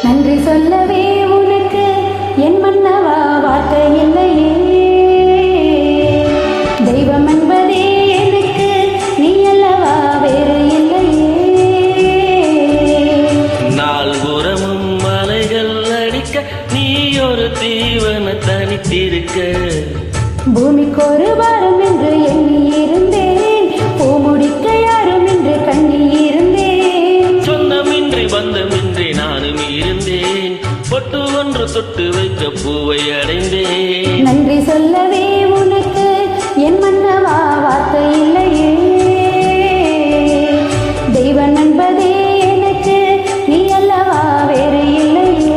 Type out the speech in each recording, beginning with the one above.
நன்றி சொல்லவே உனக்கு என் மன்னவா வார்த்தை இல்லையே. தெய்வம் என்பதே எனக்கு நீ அல்லவா வேறு இல்லையே. நால்புறமும் மலைகள் அடிக்க நீ ஒரு தீவன தனித்திருக்க. பூமிக்கு ஒரு வாரம் என்று எண்ணி இருந்தேன், பூமுடிக்க யாரும் என்று கண்ணி இருந்தேன். சொந்தமின்றி பந்தமின்றி நானும் இருந்தேன், பொட்டு ஒன்று தொட்டு வைக்க பூவை அடைந்தேன். நன்றி சொல்லவே உனக்கு என் மன்னவா வார்த்தை இல்லையே. தெய்வம் என்பதே எனக்கு நீ அல்லவா வேறு இல்லையே.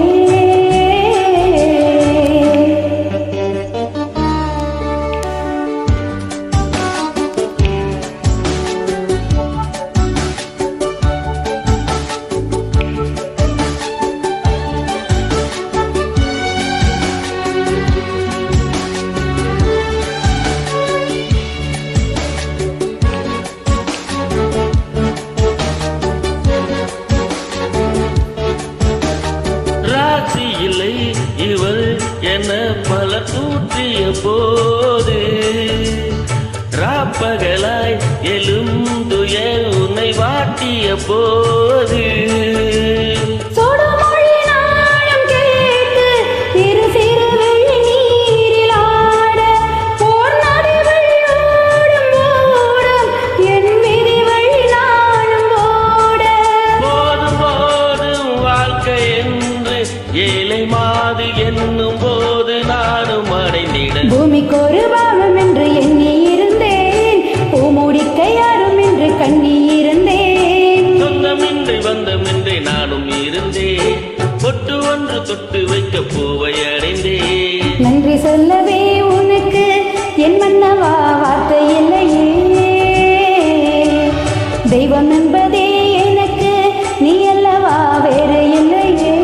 இல்லை இவள் என பல தூற்றிய போது, ராப்பகலாய் எழுந்துய உன்னை வாட்டிய போது, ஏழை மாது என்னும் போது நானும் அடைந்திட. பூமிக்கு ஒரு பாவம் என்று எண்ணி இருந்தேன், பூமுடிக்க யாரும் என்று கண்ணி இருந்தேன். சொந்தமின்றி பந்தமின்றி நானும் இருந்தேன், பொட்டு ஒன்று தொட்டு வைக்க பூவை அடைந்தேன். நன்றி சொல்லவே உனக்கு என் மன்னவா வார்த்தை இல்லையே. தெய்வம் என்பதே எனக்கு நீ அல்லவா வேறு இல்லையே.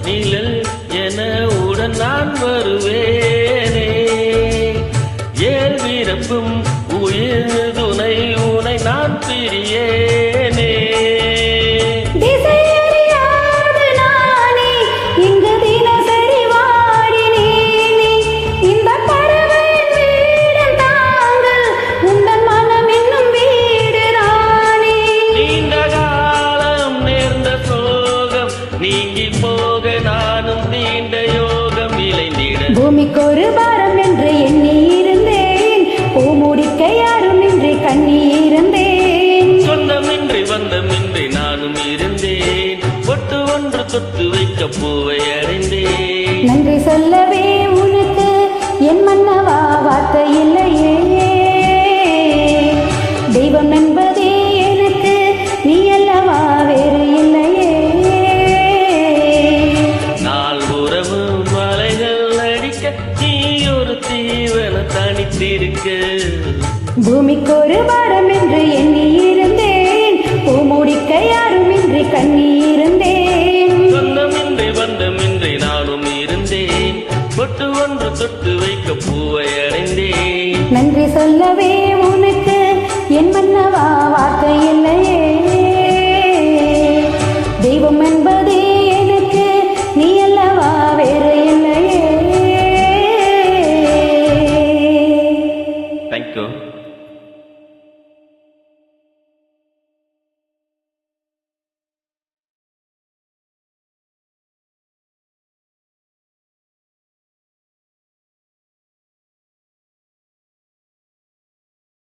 நிழல் என உடன் நான் வருவேனே, ஏல் வீரப்பும் உயிர் துணை உனை நான் பிரியேனே. நீங்கி போக நானும் நீண்ட யோகம் விளைந்திட. பூமிக்கு ஒரு பாரம் என்று எண்ணி இருந்தேன், பூமுடிக்க யாரும் என்று கண்ணி இருந்தேன். சொந்தமின்றி பந்தமின்றி நானும் இருந்தேன், பொட்டு ஒன்று தொட்டு வைக்க பூவை அடைந்தேன்.